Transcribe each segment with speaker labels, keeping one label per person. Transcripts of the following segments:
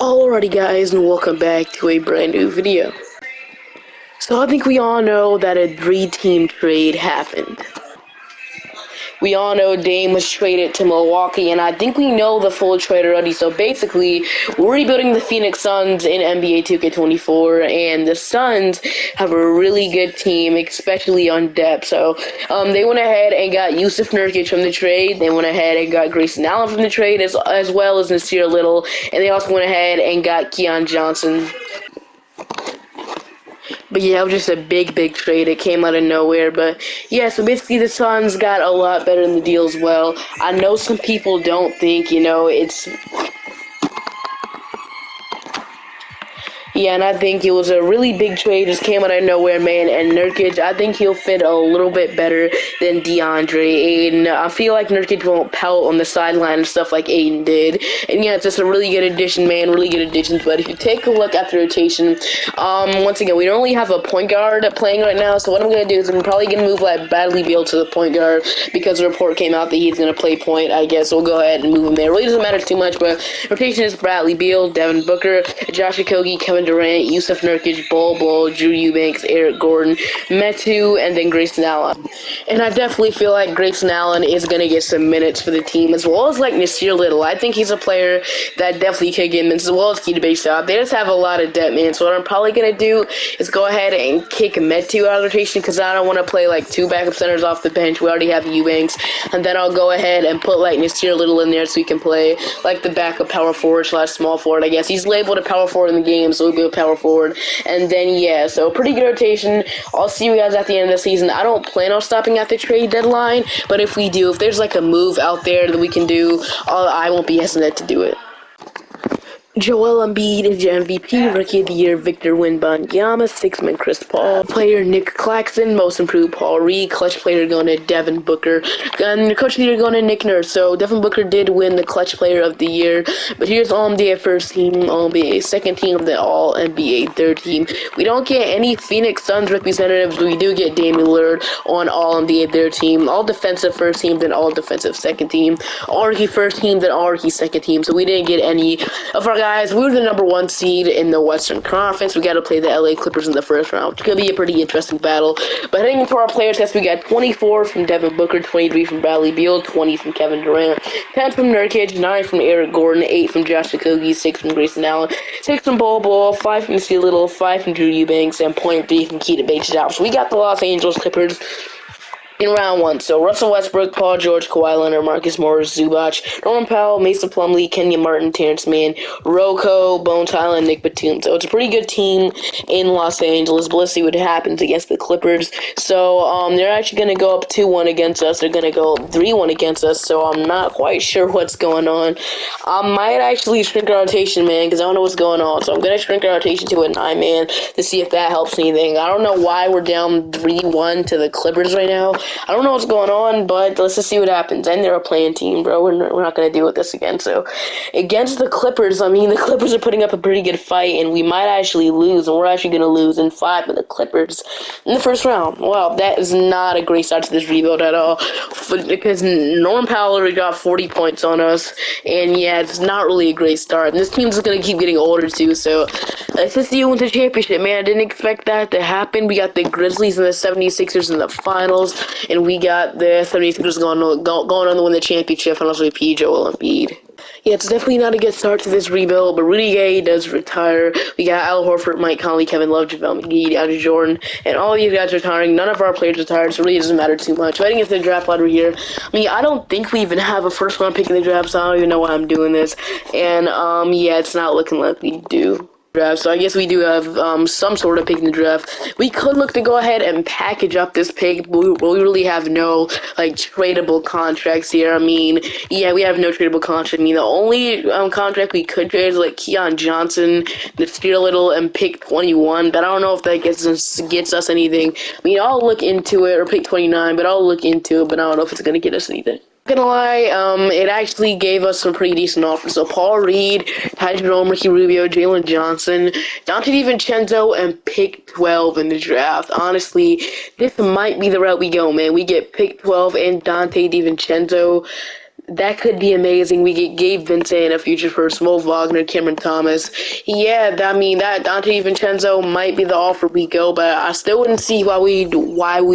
Speaker 1: Alrighty guys, and welcome back to a brand new video. So I think we all know that a 3-team trade happened. We all know Dame was traded to Milwaukee, and I think we know the full trade already. So basically, we're rebuilding the Phoenix Suns in NBA 2K24, and the Suns have a really good team, especially on depth. So they went ahead and got Yusuf Nurkic from the trade. They went ahead and got Grayson Allen from the trade, as well as Nasir Little, and they also went ahead and got Keon Johnson. But yeah, it was just a big trade. It came out of nowhere. But yeah, so basically the Suns got a lot better in the deal as well. I know some people don't think, it's... Yeah, and I think it was a really big trade, just came out of nowhere, man. And Nurkic, I think he'll fit a little bit better than DeAndre. And I feel like Nurkic won't pout on the sideline and stuff like Aiden did. And yeah, it's just a really good addition, man. Really good addition. But if you take a look at the rotation, once again, we don't really have a point guard playing right now. So what I'm gonna do is I'm probably gonna move like Bradley Beal to the point guard because the report came out that he's gonna play point. I guess we'll go ahead and move him there. It really doesn't matter too much, but rotation is Bradley Beal, Devin Booker, Josh Okogie, Kevin Durant, Yusuf Nurkic, Bol, Drew Eubanks, Eric Gordon, Metu, and then Grayson Allen. And I definitely feel like Grayson Allen is going to get some minutes for the team, as well as like Nasir Little. I think he's a player that definitely could get minutes, as well as Keita Bates. They just have a lot of depth, man. So what I'm probably going to do is go ahead and kick Metu out of the rotation because I don't want to play like 2 backup centers off the bench. We already have Eubanks. And then I'll go ahead and put like Nasir Little in there so he can play like the backup power forward / small forward, I guess. He's labeled a power forward in the game, so he'll be a power forward. And then, yeah, so pretty good rotation. I'll see you guys at the end of the season. I don't plan on stopping at the trade deadline, but if we do, if there's like a move out there that we can do, I won't be hesitant to do it. Joel Embiid is your MVP, Rookie of the Year Victor Wembanyama, 6-man Chris Paul, player Nick Claxton, Most Improved Paul Reed, clutch player going to Devin Booker, and coach of the year going to Nick Nurse. So Devin Booker did win the clutch player of the year, but here's All-NBA first team, All-NBA second team, of the All-NBA third team. We don't get any Phoenix Suns representatives, but we do get Damian Lillard on All-NBA third team, All Defensive first team, then All Defensive second team, All Rookie first team, then All Rookie second team. So we didn't get any of our guys. We were the number 1 seed in the Western Conference. We got to play the LA Clippers in the first round, which could be a pretty interesting battle. But heading into our player test, we got 24 from Devin Booker, 23 from Bradley Beal, 20 from Kevin Durant, 10 from Nurkic, 9 from Eric Gordon, 8 from Josh Okogie, 6 from Grayson Allen, 6 from Bol, 5 from Nasir Little, 5 from Drew Eubanks, and 0.3 from Keita Bates. So we got the Los Angeles Clippers in round 1. So Russell Westbrook, Paul George, Kawhi Leonard, Marcus Morris, Zubac, Norman Powell, Mason Plumlee, Kenya Martin, Terrence Mann, Rocco, Bones Hyland, Nick Batum. So it's a pretty good team in Los Angeles, but let's see what happens against the Clippers. So they're actually going to go up 2-1 against us. They're going to go 3-1 against us, so I'm not quite sure what's going on. I might actually shrink our rotation, man, because I don't know what's going on. So I'm going to shrink our rotation to a 9-man to see if that helps anything. I don't know why we're down 3-1 to the Clippers right now. I don't know what's going on, but let's just see what happens. And they're a playing team, bro. We're not going to deal with this again. So, against the Clippers, I mean, the Clippers are putting up a pretty good fight, and we might actually lose, and we're actually going to lose in 5 with the Clippers in the first round. Wow, that is not a great start to this rebuild at all, because Norman Powell already got 40 points on us, and yeah, it's not really a great start. And this team's going to keep getting older, too, so let's just see who wins the championship, man. I didn't expect that to happen. We got the Grizzlies and the 76ers in the finals, and we got the 76ers going on to win the championship, and also P. Joel Embiid. Yeah, it's definitely not a good start to this rebuild, but Rudy Gay does retire. We got Al Horford, Mike Conley, Kevin Love, JaVale McGee, DeAndre Jordan, and all these guys retiring. None of our players retired, so it really doesn't matter too much. Heading into the draft ladder here, I mean, I don't think we even have a first-round pick in the draft, so I don't even know why I'm doing this. And, yeah, it's not looking like we do. Draft. So I guess we do have some sort of pick in the draft. We could look to go ahead and package up this pick, but we really have no like tradable contracts here. I mean, yeah, we have no tradable contract. I mean, the only contract we could trade is like Keon Johnson, Nasir Little, and pick 21. But I don't know if that gets us anything. I mean, I'll look into it, or pick 29, but I'll look into it. But I don't know if it's gonna get us anything. Not gonna lie, it actually gave us some pretty decent offers. So Paul Reed, Ty Jerome, Ricky Rubio, Jalen Johnson, Dante DiVincenzo, and pick 12 in the draft. Honestly, this might be the route we go, man. We get pick 12 and Dante DiVincenzo. That could be amazing. We get Gabe Vincent, a future first, Mo Wagner, Cameron Thomas. Yeah, I mean that Dante DiVincenzo might be the offer we go, but I still wouldn't see why we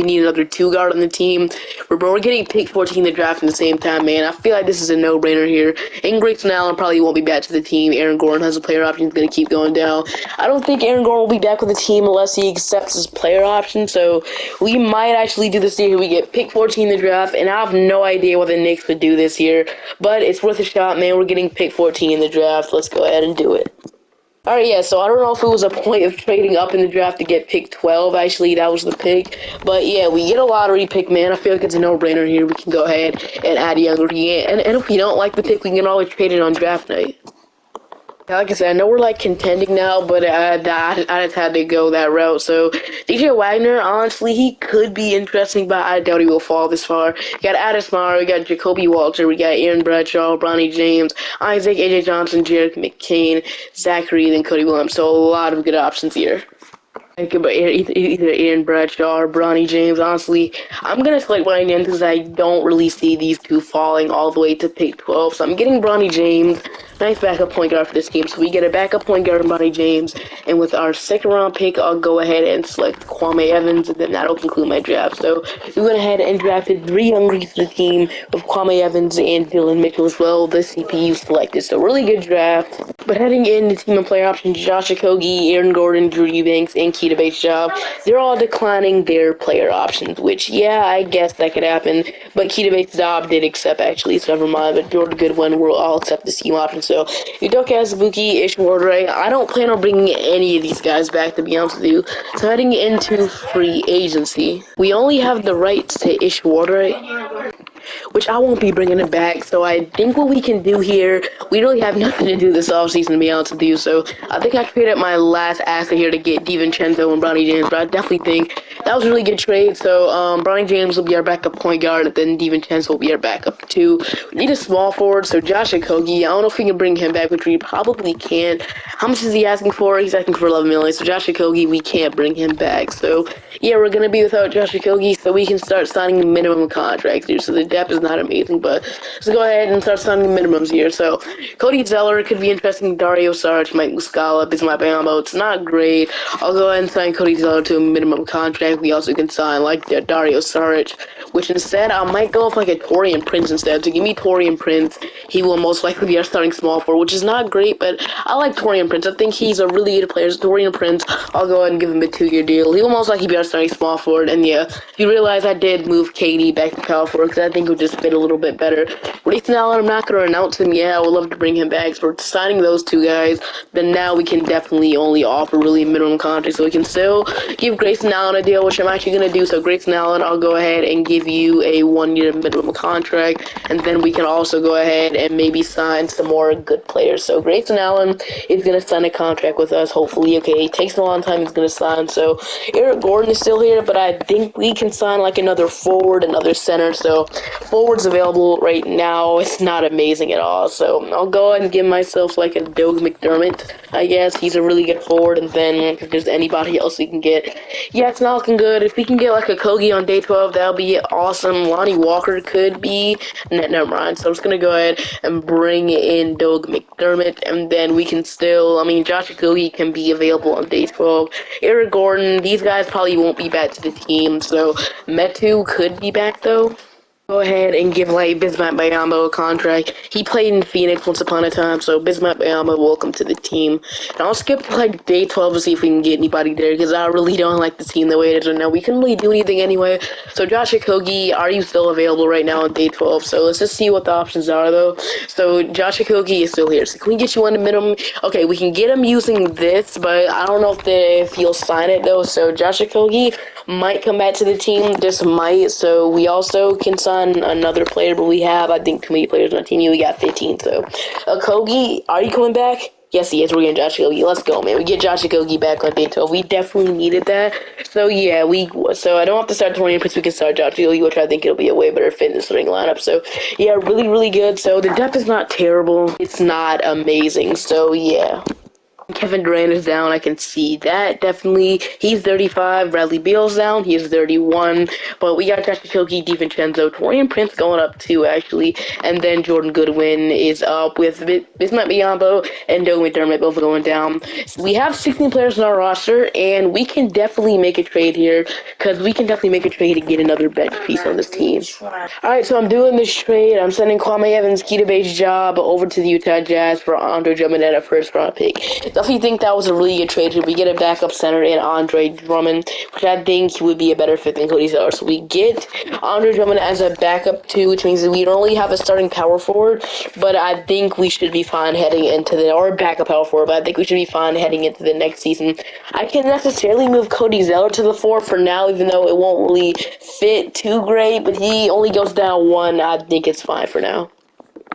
Speaker 1: need another two guard on the team. We're getting pick 14 in the draft in the same time, man. I feel like this is a no-brainer here. And Grayson Allen probably won't be back to the team. Aaron Gordon has a player option. He's going to keep going down. I don't think Aaron Gordon will be back with the team unless he accepts his player option. So we might actually do this year. We get pick 14 in the draft, and I have no idea what the Knicks would do this year. But it's worth a shot, man. We're getting pick 14 in the draft. Let's go ahead and do it. Alright, yeah, so I don't know if it was a point of trading up in the draft to get pick 12, actually, that was the pick. But yeah, we get a lottery pick, man. I feel like it's a no-brainer here. We can go ahead and add Younger. And if we don't like the pick, we can always trade it on draft night. Like I said, I know we're like contending now, but I just had to go that route. So DJ Wagner, honestly, he could be interesting, but I doubt he will fall this far. We got Addis Meyer, we got Jacoby Walter, we got Aaron Bradshaw, Bronny James, Isaac, AJ Johnson, Jarek McCain, Zachary, and Cody Williams. So a lot of good options here. But either Aaron Bradshaw or Bronny James. Honestly, I'm going to select Bronny James because I don't really see these two falling all the way to pick 12. So I'm getting Bronny James. Nice backup point guard for this team. So we get a backup point guard in Bronny James. And with our second round pick, I'll go ahead and select Kwame Evans. And then that'll conclude my draft. So we went ahead and drafted 3 youngers to the team with Kwame Evans and Dylan Mitchell as well. The CPU selected. So really good draft. But heading in, the team and player options, Josh Okogie, Aaron Gordon, Drew Eubanks, and Keita Bates-Job, they're all declining their player options, which, yeah, I guess that could happen. But Keita Bates-Job did accept, actually, so never mind. But Jordan Goodwin will all accept the team option. So Udoka Azubuike, Ish Wardray, I don't plan on bringing any of these guys back, to be honest with you. So heading into free agency, we only have the rights to Ish Wardray, which I won't be bringing it back. So I think what we can do here, we really have nothing to do this offseason, to be honest with you. So I think I traded my last asset here to get DiVincenzo and Bronny James, but I definitely think that was a really good trade. So Bronny James will be our backup point guard, and then DiVincenzo will be our backup too. We need a small forward, so Josh Okogie, I don't know if we can bring him back, which we probably can. How much is he asking for? He's asking for $11 million. So Josh Okogie, we can't bring him back. So yeah, we're gonna be without Josh Okogie, so we can start signing minimum contracts here. So the depth is not amazing, but let's go ahead and start signing minimums here. So Cody Zeller could be interesting. Dario Saric, Mike Muscala, Bismack Biyombo. It's not great. I'll go ahead and sign Cody Zeller to a minimum contract. We also can sign like Dario Saric, which instead I might go with like a Torian Prince instead. So give me Torian Prince. He will most likely be our starting small forward, which is not great, but I like Torian Prince. I think he's a really good player. So Torian Prince, I'll go ahead and give him a 2-year deal. He will most likely be our starting small forward. And yeah, you realize I did move KD back to power forward because I think it would just fit a little bit better. Grayson Allen, I'm not going to announce him yet. I would love to bring him back. So we're signing those two guys. Then now we can definitely only offer really minimum contracts. So we can still give Grayson Allen a deal, which I'm actually going to do. So Grayson Allen, I'll go ahead and give you a 1-year minimum contract. And then we can also go ahead and maybe sign some more good players. So Grayson Allen is going to sign a contract with us, hopefully. Okay, it takes a long time. He's going to sign. So Eric Gordon is still here, but I think we can sign like another forward, another center. So forwards available right now, it's not amazing at all. So I'll go ahead and give myself like a Doug McDermott, I guess. He's a really good forward. And then if there's anybody else we can get, yeah, it's not looking good. If we can get like a Kogi on day 12, that'll be awesome. Lonnie Walker could be. Never mind. So I'm just going to go ahead and bring in Doug McDermott. And then we can still, Josh Okogie can be available on day 12. Eric Gordon, these guys probably won't be back to the team. So Metu could be back though. Go ahead and give like Bismack Biyombo a contract. He played in Phoenix once upon a time, so Bismack Biyombo, welcome to the team. And I'll skip like day 12 to see if we can get anybody there because I really don't like the team the way it is right now. We couldn't really do anything anyway. So Josh Okogie, are you still available right now on day 12? So let's just see what the options are though. So Josh Okogie is still here. So can we get you on the minimum? Okay, we can get him using this, but I don't know if he'll sign it though. So Josh Okogie might come back to the team, just might. So we also can sign another player, but we have, I think, too many players on our team. We got 15, so. Okogie, are you coming back? Yes, he is. We're getting Josh Okogie. Let's go, man. We get Josh Okogie back on day 12. We definitely needed that. So, yeah, so I don't have to start 20 because we can start Josh Okogie, which I think it'll be a way better fit in the starting lineup. So, yeah, really, really good. So, the depth is not terrible. It's not amazing. So, yeah. Kevin Durant is down. I can see that definitely. He's 35. Bradley Beal's down. He is 31. But we got Josh Okogie, DiVincenzo, Torian Prince going up too, actually. And then Jordan Goodwin is up with Bismack Biyombo and Doe McDermott both going down. So we have 16 players on our roster, and we can definitely make a trade here because we can definitely make a trade to get another bench piece on this team. Alright, so I'm doing this trade. I'm sending Kwame Evans, Keita Bates-Job over to the Utah Jazz for Andre Drummond and a first-round pick. Definitely think that was a really good trade. We get a backup center in Andre Drummond, which I think would be a better fit than Cody Zeller. So we get Andre Drummond as a backup too, which means that we don't only have a starting power forward, but I think we should be fine heading into or backup power forward, but I think we should be fine heading into the next season. I can't necessarily move Cody Zeller to the 4 for now, even though it won't really fit too great, but he only goes down 1. I think it's fine for now.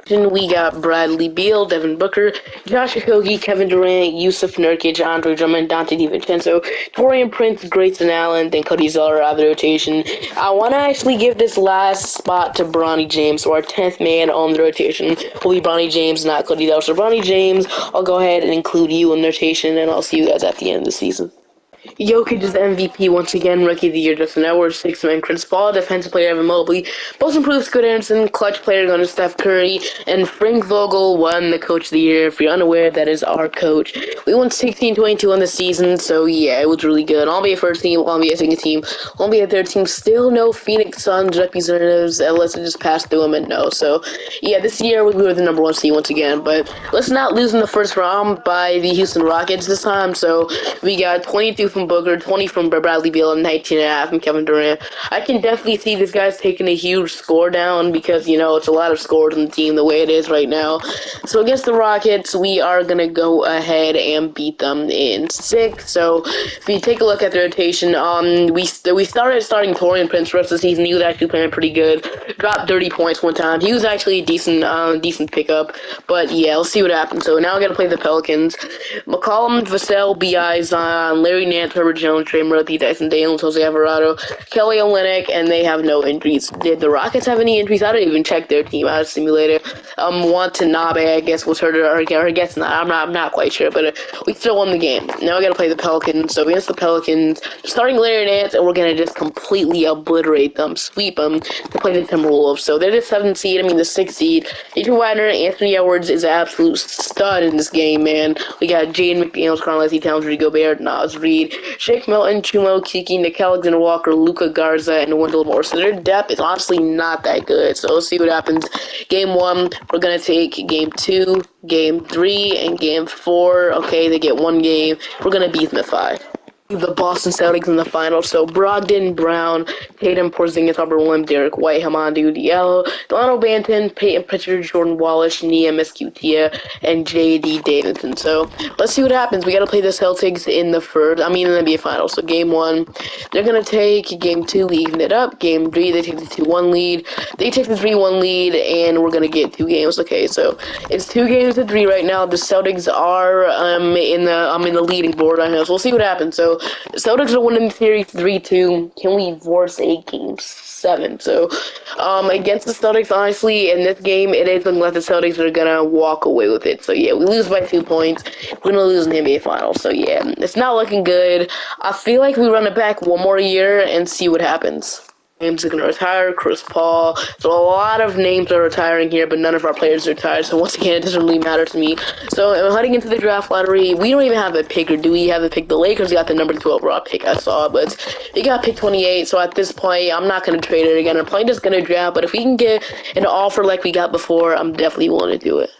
Speaker 1: Then we got Bradley Beal, Devin Booker, Josh Okogie, Kevin Durant, Yusuf Nurkic, Andre Drummond, Dante DiVincenzo, Torian Prince, Grayson Allen, then Cody Zeller out of the rotation. I want to actually give this last spot to Bronny James, so our 10th man on the rotation will be Bronny James, not Cody Zeller. So Bronny James, I'll go ahead and include you in the rotation, and I'll see you guys at the end of the season. Jokic is the MVP once again, Rookie of the Year Justin Edwards, Sixth Man Chris Paul, Defensive Player Evan Mobley, Most Improved Scoot Anderson, Clutch Player going to Steph Curry, and Frank Vogel won the Coach of the Year. If you're unaware, that is our coach. We won 16-22 on the season, so yeah, it was really good. I'll be a first team, I'll be a second team, I'll be a third team. Still no Phoenix Suns representatives, unless it just passed through them and no. So yeah, this year we were the number 1 seed once again, but let's not lose in the first round by the Houston Rockets this time. So we got 22 from Booker, 20 from Bradley Beal, and 19.5 from Kevin Durant. I can definitely see this guy's taking a huge score down because, you know, it's a lot of scores on the team the way it is right now. So against the Rockets, we are going to go ahead and beat them in 6. So if you take a look at the rotation, we started starting Torian Prince for the rest of the season. He was actually playing pretty good. Dropped 30 points one time. He was actually a decent pickup. But yeah, let's see what happens. So now I got to play the Pelicans. McCollum, Vassell, B.I., Zion, Larry Nance, Herbert Jones, Trey Murphy, Dyson Daniels, Jose Alvarado, Kelly Olynyk, and they have no injuries. Did the Rockets have any injuries? I didn't even check their team out of simulator. Watanabe, I guess, was hurt, or I guess not. I'm not quite sure, but we still won the game. Now we gotta play the Pelicans. So against the Pelicans, starting Larry Nance, and we're gonna just completely obliterate them, sweep them to play the Timberwolves. So they're the 7th seed. The 6th seed. Adrian Wagner, Anthony Edwards is an absolute stud in this game, man. We got Jaden McDaniels, Karl Anthony Towns, Rudy Gobert, Naz Reid, Shake Milton, Chumo, Kiki, Nick Alexander Walker, Luka Garza, and Wendell Moore. So their depth is honestly not that good. So let's see what happens. Game 1, we're going to take Game 2, Game 3, and Game 4. Okay, they get 1 game. We're going to beat them at 5. The Boston Celtics in the finals. So Brogdon, Brown, Tatum, Porzingis, Robert Williams, Derek White, Hamidou Diallo, Delano Banton, Peyton Pritchard, Jordan Wallace, Nia Mescutia, and J.D. Davidson. So let's see what happens. We got to play the Celtics in the NBA finals. So game 1, they're going to take. Game 2, we even it up. Game 3, they take the 2-1 lead. They take the 3-1 lead, and we're going to get 2 games. Okay, so it's 2 games to 3 right now. The Celtics are in the leading board right now. So we'll see what happens. So the Celtics are winning the series 3-2. Can we force a game 7? So, against the Celtics, honestly, in this game, it is looking like the Celtics are gonna walk away with it. So yeah, we lose by 2 points. We're gonna lose in the NBA Finals. So yeah, it's not looking good. I feel like we run it back 1 more year and see what happens. James is going to retire, Chris Paul. So a lot of names are retiring here, but none of our players are retired. So once again, it doesn't really matter to me. So heading into the draft lottery, we don't even have a pick, or do we have a pick? The Lakers got the number 2 overall pick, I saw, but they got pick 28. So at this point, I'm not going to trade it again. I'm probably just going to draft, but if we can get an offer like we got before, I'm definitely willing to do it.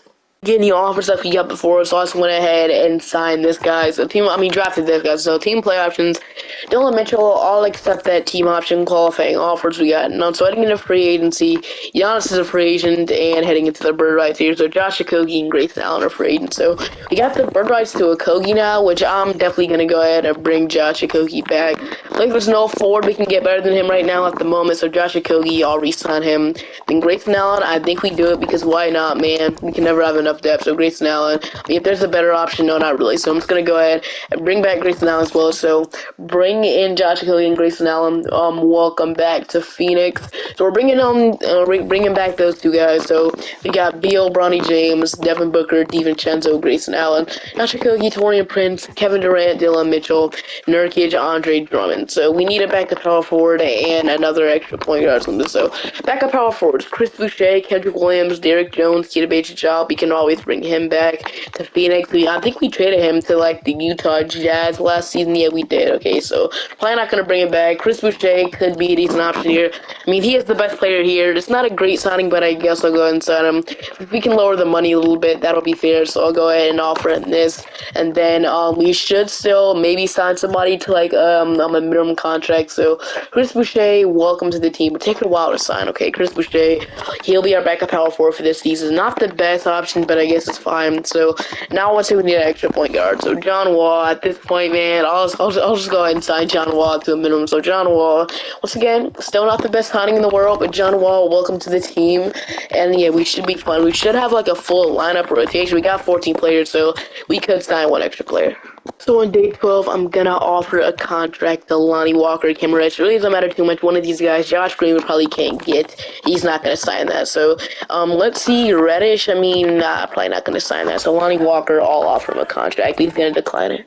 Speaker 1: Getting the offers that we got before, so I just went ahead and signed this guy. So drafted this guy. So team play options, Dylan Mitchell, all except that team option qualifying offers we got. And so heading into free agency, Giannis is a free agent, and heading into the bird rights here. So Josh Okogie and Grayson Allen are free agents. So we got the bird rights to Okogie now, which I'm definitely gonna go ahead and bring Josh Okogie back. Like there's no forward we can get better than him right now at the moment. So Josh Okogie, I'll re-sign him. Then Grayson Allen, I think we do it because why not, man? We can never have enough depth. So Grayson Allen. I mean, if there's a better option, no, not really. So I'm just gonna go ahead and bring back Grayson Allen as well. So bring in Josh Okogie and Grayson Allen. Welcome back to Phoenix. So we're bringing back those two guys. So we got Beal, Bronny James, Devin Booker, DiVincenzo, Grayson Allen, Josh Okogie, Taurean Prince, Kevin Durant, Dylan Mitchell, Nurkic, Andre Drummond. So we need a backup power forward and another extra point guard. So backup power forwards: Chris Boucher, Kendrick Williams, Derrick Jones, Keita Bates-Diop. We can always bring him back to Phoenix. I think we traded him to like the Utah Jazz last season. Yeah, we did. Okay, so probably not gonna bring him back. Chris Boucher could be a decent option here. I mean, he is the best player here. It's not a great signing, but I guess I'll go ahead and sign him. If we can lower the money a little bit, that'll be fair. So I'll go ahead and offer him this, and then we should still maybe sign somebody to like on a minimum contract. So Chris Boucher, welcome to the team. It'll take a while to sign. Okay, Chris Boucher, he'll be our backup power forward for this season. Not the best option, but I guess it's fine. So now let's say we need an extra point guard. So John Wall at this point, man, I'll just go ahead and sign John Wall to a minimum. So John Wall, once again, still not the best signing in the world, but John Wall, welcome to the team. And yeah, we should be fun. We should have like a full lineup rotation. We got 14 players, so we could sign one extra player. So on day 12, I'm gonna offer a contract to Lonnie Walker, Kim Reddish. It really doesn't matter too much. One of these guys, Josh Green, we probably can't get. He's not gonna sign that. So let's see, Reddish. I mean, probably not gonna sign that. So Lonnie Walker, I'll offer him a contract. He's gonna decline it.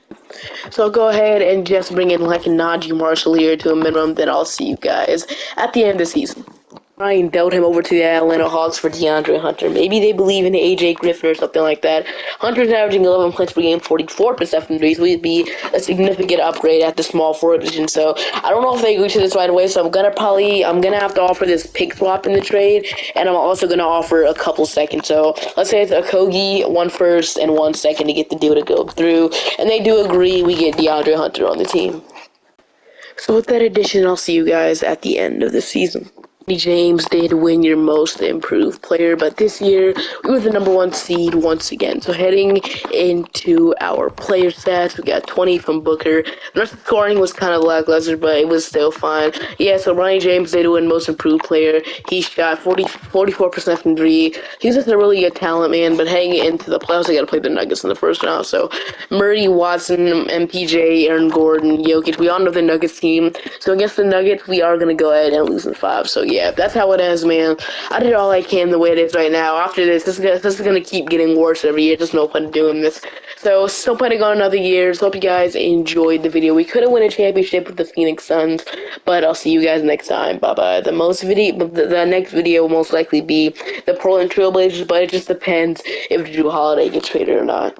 Speaker 1: So I'll go ahead and just bring in like Najee Marshall here to a minimum. Then I'll see you guys at the end of the season. Ryan dealt him over to the Atlanta Hawks for DeAndre Hunter. Maybe they believe in AJ Griffin or something like that. Hunter's averaging 11 points per game, 44% from threes. Would be a significant upgrade at the small forward position. So I don't know if they agree to this right away. So I'm gonna have to offer this pick swap in the trade, and I'm also gonna offer a couple seconds. So let's say it's a Kogi, 1 first and 1 second to get the deal to go through, and they do agree. We get DeAndre Hunter on the team. So with that addition, I'll see you guys at the end of the season. James did win your most improved player, but this year we were the #1 seed once again. So heading into our player stats, we got 20 from Booker. The rest of the scoring was kind of lackluster, but it was still fine. Yeah, so Ronnie James did win most improved player. He shot 44% from three. He's just a really good talent, man, but heading into the playoffs, they got to play the Nuggets in the first round. So Murray, Watson, MPJ, Aaron Gordon, Jokic, we all know the Nuggets team. So against the Nuggets, we are going to go ahead and lose in 5. So yeah, that's how it is, man. I did all I can the way it is right now. After this is gonna keep getting worse every year. There's no point in doing this. So still planning on another year. So hope you guys enjoyed the video. We couldn't win a championship with the Phoenix Suns, but I'll see you guys next time. Bye bye. The next video will most likely be the Portland Trailblazers, but it just depends if Drew Holiday gets traded or not.